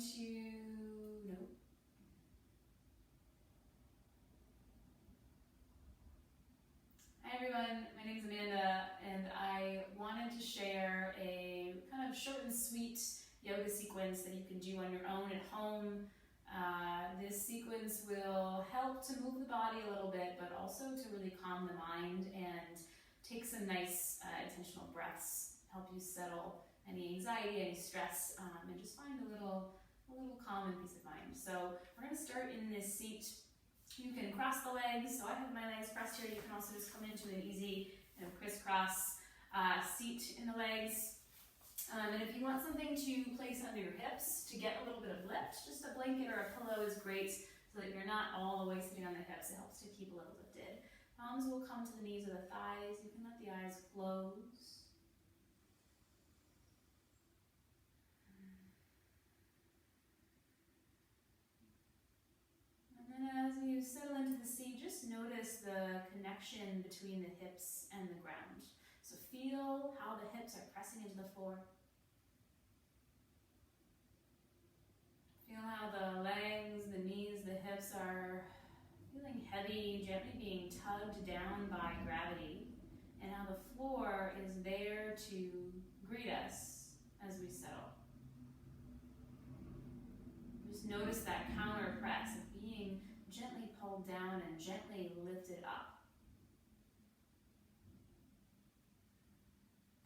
no. Hi everyone, my name is Amanda and I wanted to share a kind of short and sweet yoga sequence that you can do on your own at home. This sequence will help to move the body a little bit, but also to really calm the mind and take some nice intentional breaths, help you settle any anxiety, any stress, and just find a little calm and peace of mind. So we're going to start in this seat. You can cross the legs. So I have my legs crossed here. You can also just come into an easy crisscross seat in the legs. And if you want something to place under your hips to get a little bit of lift, just a blanket or a pillow is great so that you're not all the way sitting on the hips. It helps to keep a little lifted. Palms will come to the knees or the thighs. You can let the eyes close. And then as you settle into the seat, just notice the connection between the hips and the ground. So feel how the hips are pressing into the floor. Feel how the legs, the knees, the hips are feeling heavy, gently being tugged down by gravity, and how the floor is there to greet us as we settle. Just notice that counter press of being gently pulled down and gently lifted up.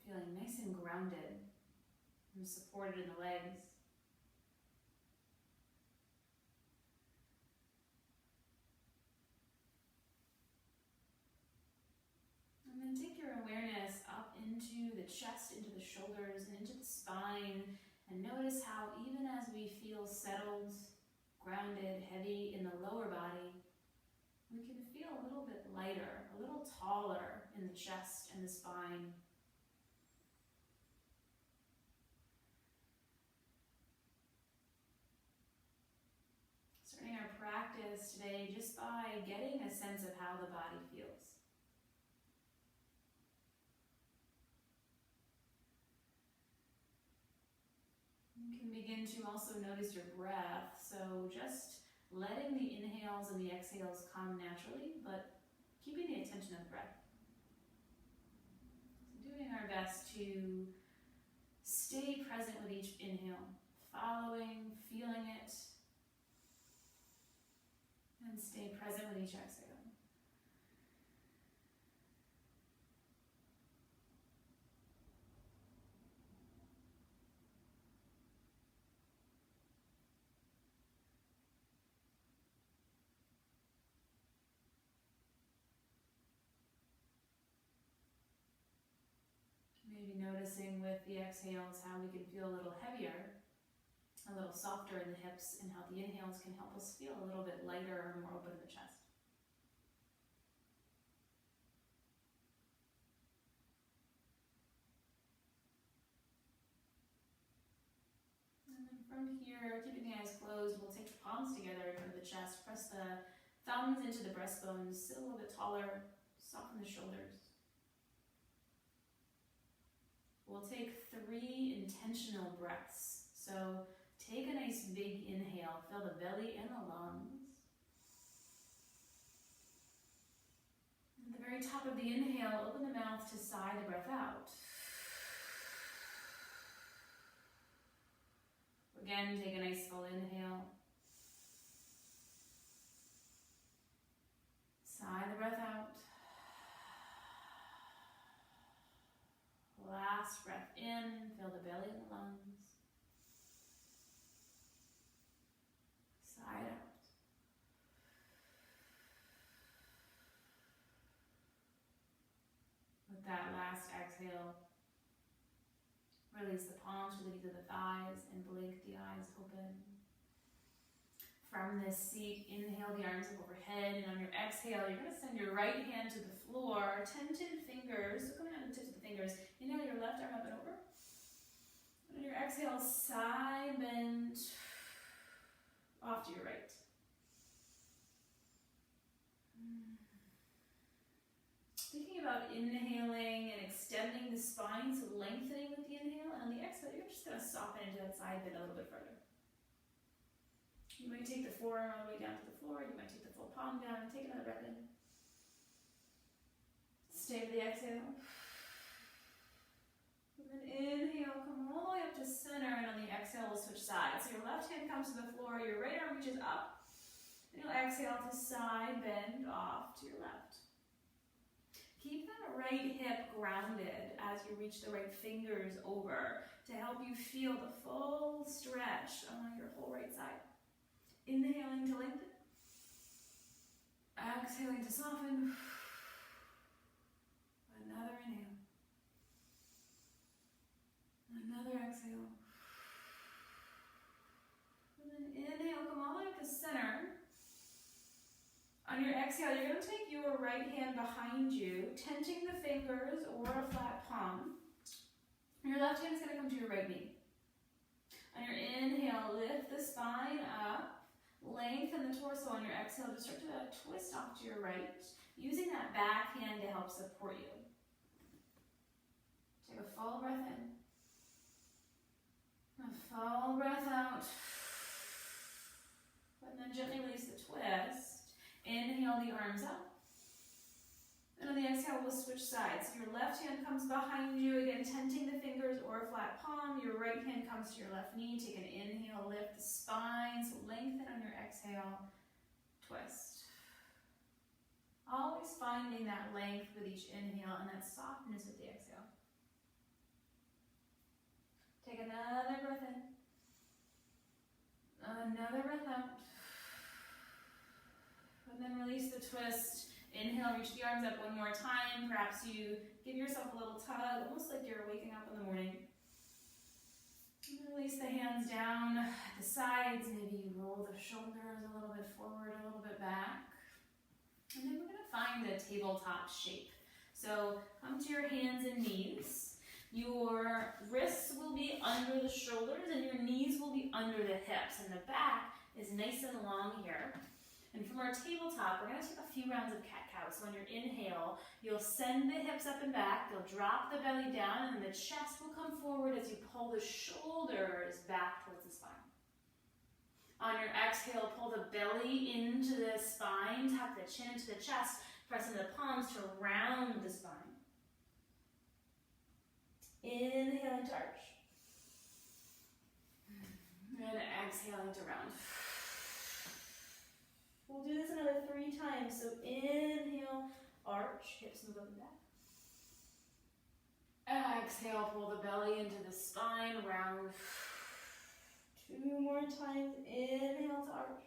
Feeling nice and grounded and supported in the legs. And then take your awareness up into the chest, into the shoulders, and into the spine. And notice how even as we feel settled, grounded, heavy in the lower body, we can feel a little bit lighter, a little taller in the chest and the spine. Starting our practice today just by getting a sense of how the body feels. You can begin to also notice your breath, so just letting the inhales and the exhales come naturally, but keeping the attention of the breath. So doing our best to stay present with each inhale, following, feeling it, and stay present with each exhale. Maybe noticing with the exhales how we can feel a little heavier, a little softer in the hips, and how the inhales can help us feel a little bit lighter or more open in the chest. And then from here, keeping the eyes closed, we'll take the palms together in front of the chest, press the thumbs into the breastbones, sit a little bit taller, soften the shoulders. We'll take 3 intentional breaths. So take a nice big inhale, fill the belly and the lungs. At the very top of the inhale, open the mouth to sigh the breath out. Again, take a nice full inhale. Sigh the breath out. Last breath in, fill the belly and the lungs. Sigh it out. With that last exhale, release the palms to the knees of the thighs and blink the eyes open. From this seat, inhale the arms up overhead, and on your exhale, you're going to send your right hand to the floor, tentative fingers, so coming out of the tips of the fingers. Inhale your left arm up and over. And on your exhale, side bend off to your right. Thinking about inhaling and extending the spine, so lengthening with the inhale, and on the exhale, you're just going to soften into that side bend a little bit further. You might take the forearm all the way down to the floor. You might take the full palm down. Take another breath in. Stay with the exhale. And then inhale, come all the way up to center, and on the exhale, we'll switch sides. So your left hand comes to the floor, your right arm reaches up, and you'll exhale to side bend off to your left. Keep that right hip grounded as you reach the right fingers over to help you feel the full stretch along your whole right side. Inhaling to lengthen. Exhaling to soften. Another inhale. Another exhale. And then inhale, come all the way up to center. On your exhale, you're going to take your right hand behind you, tenting the fingers or a flat palm. Your left hand is going to come to your right knee. On your inhale, lift the spine up, lengthen the torso. On your exhale, just start to twist off to your right, using that back hand to help support you. Take a full breath in. A full breath out. And then gently release the twist. Inhale the arms up. And on the exhale, we'll switch sides. So your left hand comes behind you, again, tenting the fingers or a flat palm. Your right hand comes to your left knee. Take an inhale, lift the spine. So lengthen on your exhale, twist. Always finding that length with each inhale and that softness with the exhale. Take another breath in. Another breath out. And then release the twist. Inhale, reach the arms up one more time. Perhaps you give yourself a little tug, almost like you're waking up in the morning. And then release the hands down at the sides. Maybe you roll the shoulders a little bit forward, a little bit back. And then we're going to find a tabletop shape. So come to your hands and knees. Your wrists will be under the shoulders and your knees will be under the hips. And the back is nice and long here. And from our tabletop, we're going to take a few rounds of cat-cow. So on your inhale, you'll send the hips up and back, you'll drop the belly down, and then the chest will come forward as you pull the shoulders back towards the spine. On your exhale, pull the belly into the spine, tuck the chin into the chest, press into the palms to round the spine. Inhaling to arch. And exhaling to round. We'll do this another 3 times. So inhale, arch, hips move up and back. Exhale, pull the belly into the spine, round. 2 more times. Inhale to arch.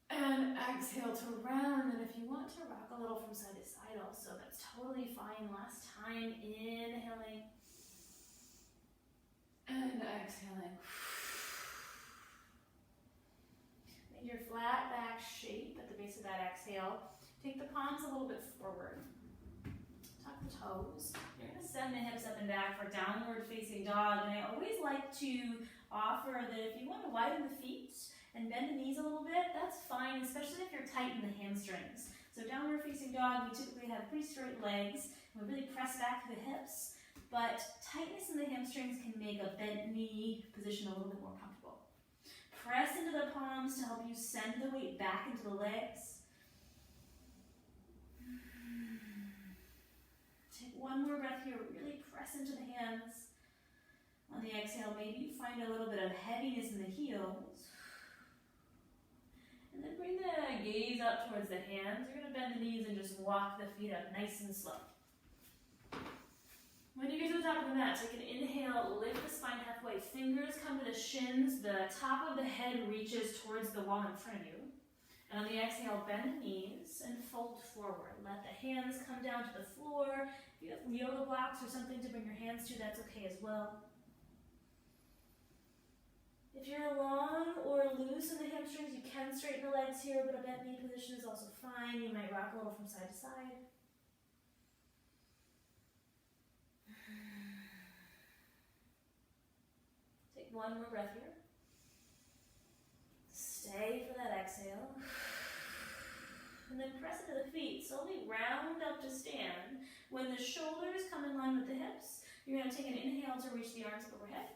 And exhale to round. And if you want to rock a little from side to side also, that's totally fine. Last time, inhaling. And exhaling. Make your flat back shape at the base of that exhale. Take the palms a little bit forward. Tuck the toes. You're going to send the hips up and back for downward facing dog. And I always like to offer that if you want to widen the feet and bend the knees a little bit, that's fine, especially if you're tight in the hamstrings. So downward facing dog, we typically have pretty straight legs. And we really press back to the hips. But tightness in the hamstrings can make a bent knee position a little bit more comfortable. Press into the palms to help you send the weight back into the legs. Take one more breath here. Really press into the hands. On the exhale, maybe you find a little bit of heaviness in the heels. And then bring the gaze up towards the hands. You're going to bend the knees and just walk the feet up nice and slow. When you get to the top of the mat, take an inhale, lift the spine halfway. Fingers come to the shins, the top of the head reaches towards the wall in front of you. And on the exhale, bend the knees and fold forward. Let the hands come down to the floor. If you have yoga blocks or something to bring your hands to, that's okay as well. If you're long or loose in the hamstrings, you can straighten the legs here, but a bent knee position is also fine. You might rock a little from side to side. Take one more breath here. Stay for that exhale. And then press into the feet. Slowly round up to stand. When the shoulders come in line with the hips, you're going to take an inhale to reach the arms up overhead.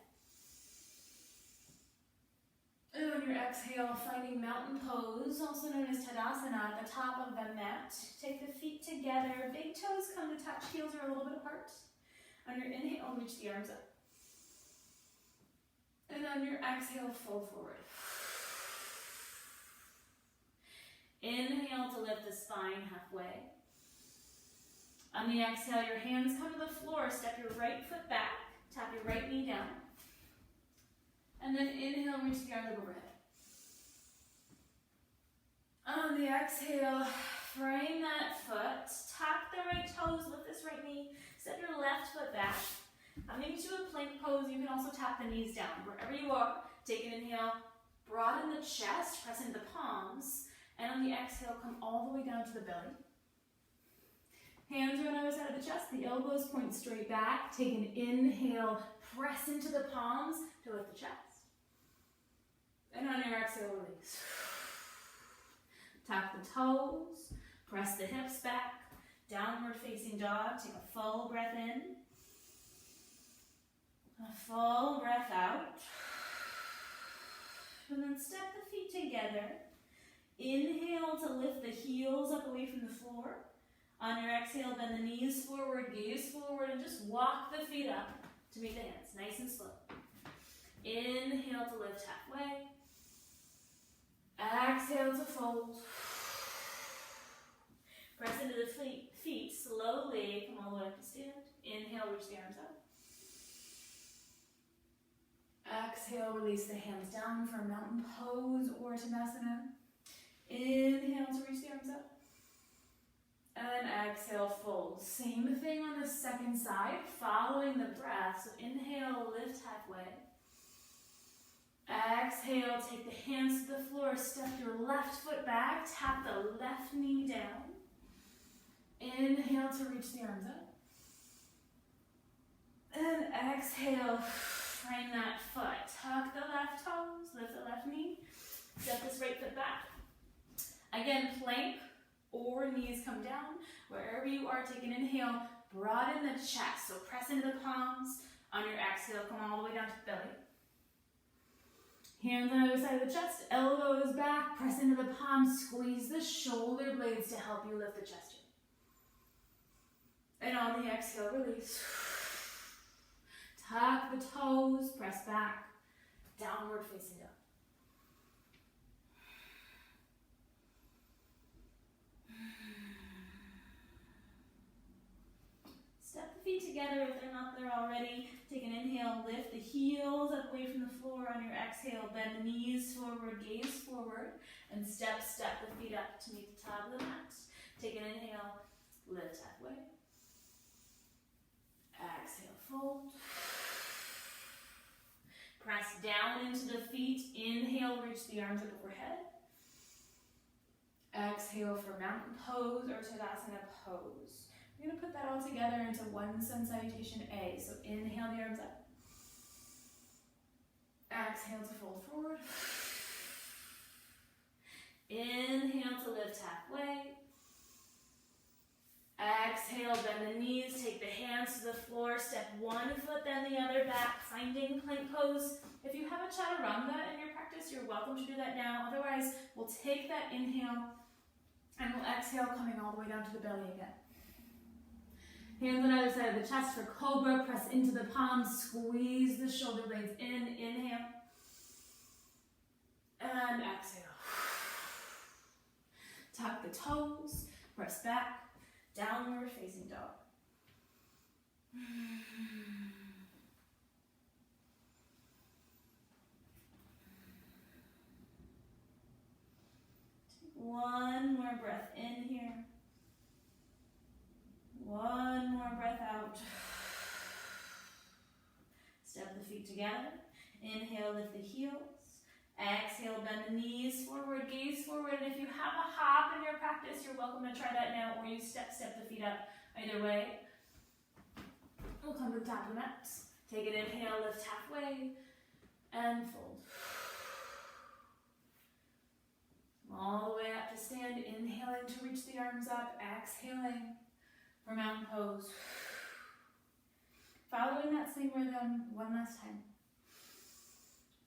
And on your exhale, finding mountain pose, also known as Tadasana, at the top of the mat. Take the feet together, big toes come to touch, heels are a little bit apart. On your inhale, reach the arms up. And on your exhale, fold forward. Inhale to lift the spine halfway. On the exhale, your hands come to the floor, step your right foot back, tap your right knee down. And then inhale, reach the arms up overhead. On the exhale, frame that foot, tuck the right toes, lift this right knee, step your left foot back. Coming to a plank pose, you can also tap the knees down. Wherever you are, take an inhale, broaden the chest, press into the palms, and on the exhale, come all the way down to the belly. Hands are on either side of the chest, the elbows point straight back. Take an inhale, press into the palms to lift the chest. And on your exhale, release. Tuck the toes, press the hips back, downward facing dog. Take a full breath in, a full breath out. And then step the feet together. Inhale to lift the heels up away from the floor. On your exhale, bend the knees forward, gaze forward, and just walk the feet up to meet the hands, nice and slow. Inhale to lift halfway. Exhale to fold. Press into the feet slowly, come all the way up to stand. Inhale, reach the arms up. Exhale, release the hands down for mountain pose or Tadasana. Inhale to reach the arms up. And exhale, fold. Same thing on the second side, following the breath. So inhale, lift halfway. Exhale, take the hands to the floor, step your left foot back, tap the left knee down. Inhale to reach the arms up. And exhale, frame that foot. Tuck the left toes, lift the left knee, step this right foot back. Again, plank or knees come down. Wherever you are, take an inhale, broaden the chest. So press into the palms. On your exhale, come all the way down to the belly. Hands on either side of the chest, elbows back, press into the palms, squeeze the shoulder blades to help you lift the chest in. And on the exhale, release. Tuck the toes, press back, downward facing dog. Step the feet together if they're not there already. Take an inhale, lift the heels up away from the floor. On your exhale, bend the knees forward, gaze forward, and step the feet up to meet the top of the mat. Take an inhale, lift halfway. Exhale, fold. Press down into the feet. Inhale, reach the arms up overhead. Exhale for mountain pose or Tadasana pose. We're going to put that all together into one sun salutation A. So inhale the arms up. Exhale to fold forward. Inhale to lift halfway. Exhale, bend the knees, take the hands to the floor, step one foot then the other back, finding plank pose. If you have a chaturanga in your practice, you're welcome to do that now. Otherwise, we'll take that inhale and we'll exhale, coming all the way down to the belly again. Hands on either side of the chest for cobra, press into the palms, squeeze the shoulder blades in, inhale, and exhale. Tuck the toes, press back, downward facing dog. One more breath in here. One more breath out. Step the feet together. Inhale, lift the heels. Exhale, bend the knees forward, gaze forward. And if you have a hop in your practice, you're welcome to try that now, or you step the feet up. Either way. We'll come to the top of the mat. Take an inhale, lift halfway, and fold. All the way up to stand, inhaling to reach the arms up, exhaling for mountain pose. Following that same rhythm one last time.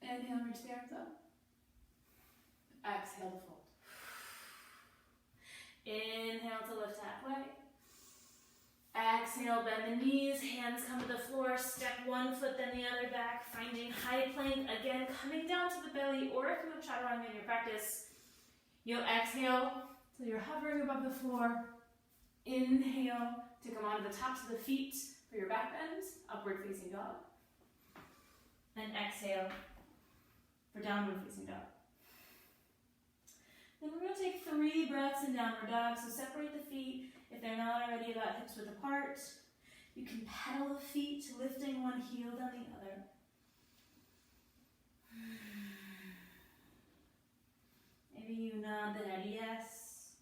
Inhale, reach the arms up. Exhale to fold. Inhale to lift halfway. Exhale, bend the knees, hands come to the floor, step one foot then the other back, finding high plank, again coming down to the belly, or if you have chaturanga in your practice, you'll exhale till you're hovering above the floor. Inhale to come onto the tops of the feet for your back bend, upward facing dog. And exhale for downward facing dog. Then we're going to take 3 breaths in downward dog, so separate the feet. If they're not already about hips width apart, you can pedal the feet, lifting one heel down the other. Maybe you nod the head yes,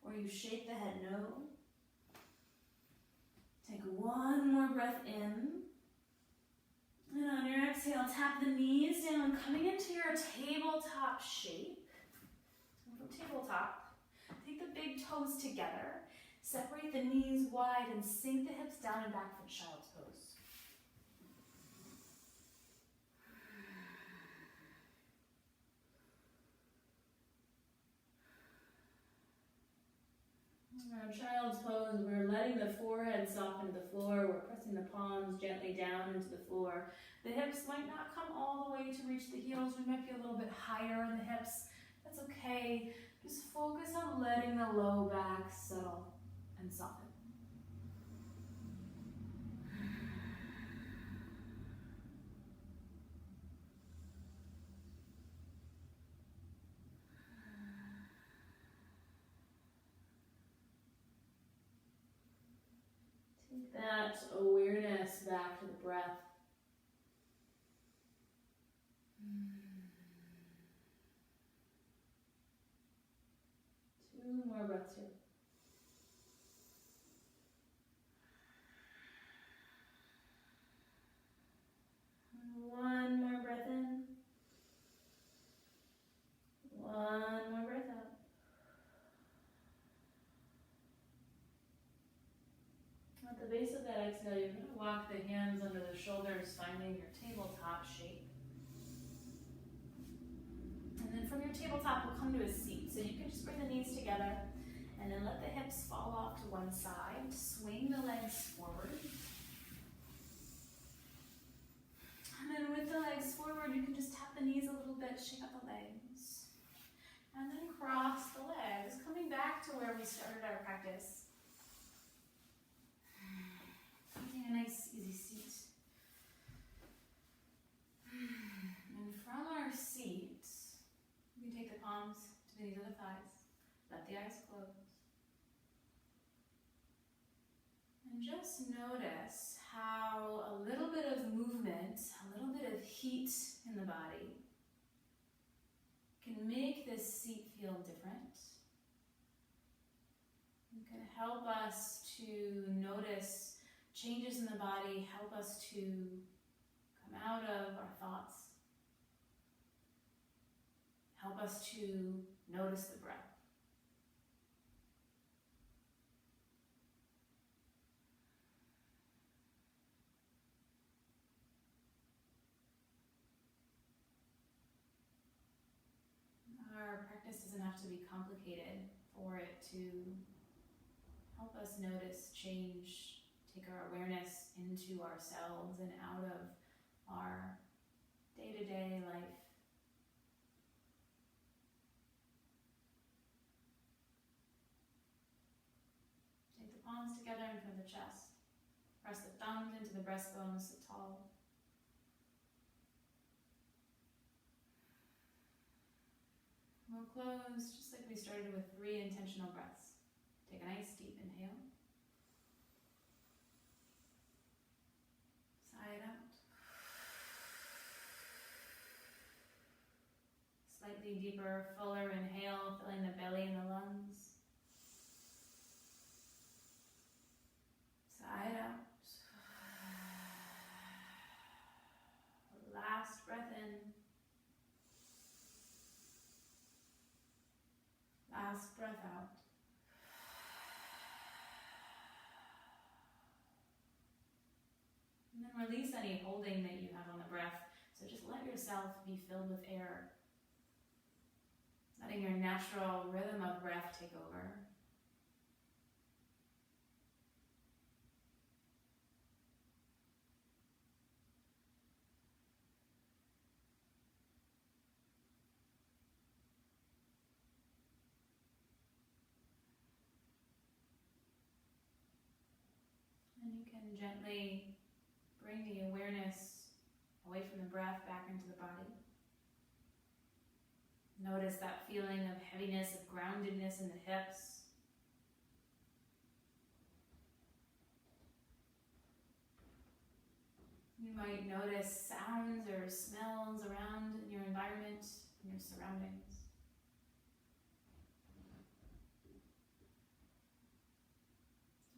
or you shake the head no. Take one more breath in. And on your exhale, tap the knees down, coming into your tabletop shape. From tabletop, take the big toes together. Separate the knees wide and sink the hips down and back for child's pose. In child's pose, we're letting the forehead soften to the floor. We're pressing the palms gently down into the floor. The hips might not come all the way to reach the heels. We might be a little bit higher in the hips. That's okay. Just focus on letting the low back settle and soften. Take that awareness back to the breath. Two more breaths here. One more breath in. One more breath out. At the base of that exhale, you're going to walk the hands under the shoulders, finding your tabletop shape. And then from your tabletop, we'll come to a seat. So you can just bring the knees together and then let the hips fall off to one side. Swing the legs forward. And then with the legs forward, you can just tap the knees a little bit, shake up the legs. And then cross the legs, coming back to where we started our practice. Finding a nice, easy seat. And from our seat, you can take the palms to the knees of the thighs. Let the eyes close. And just notice how a little bit of movement, a little bit of heat in the body can make this seat feel different. It can help us to notice changes in the body, help us to come out of our thoughts, help us to notice the breath. Our practice doesn't have to be complicated for it to help us notice change, take our awareness into ourselves and out of our day-to-day life. Take the palms together in front of the chest. Press the thumbs into the breastbones, sit tall. We'll close just like we started with 3 intentional breaths. Take a nice deep inhale. Sigh it out. Slightly deeper, fuller inhale, filling the belly and the lungs. Sigh it out. Last breath in. Last breath out. And then release any holding that you have on the breath. So just let yourself be filled with air. letting your natural rhythm of breath take over. And you can gently bring the awareness away from the breath back into the body. Notice that feeling of heaviness, of groundedness in the hips. You might notice sounds or smells around in your environment, in your surroundings.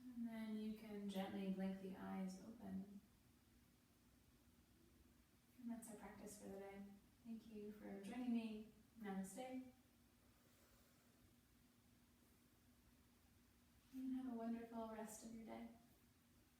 And then you can gently blink the eyes open. And that's our practice for the day. Thank you for joining me. Namaste. And have a wonderful rest of your day.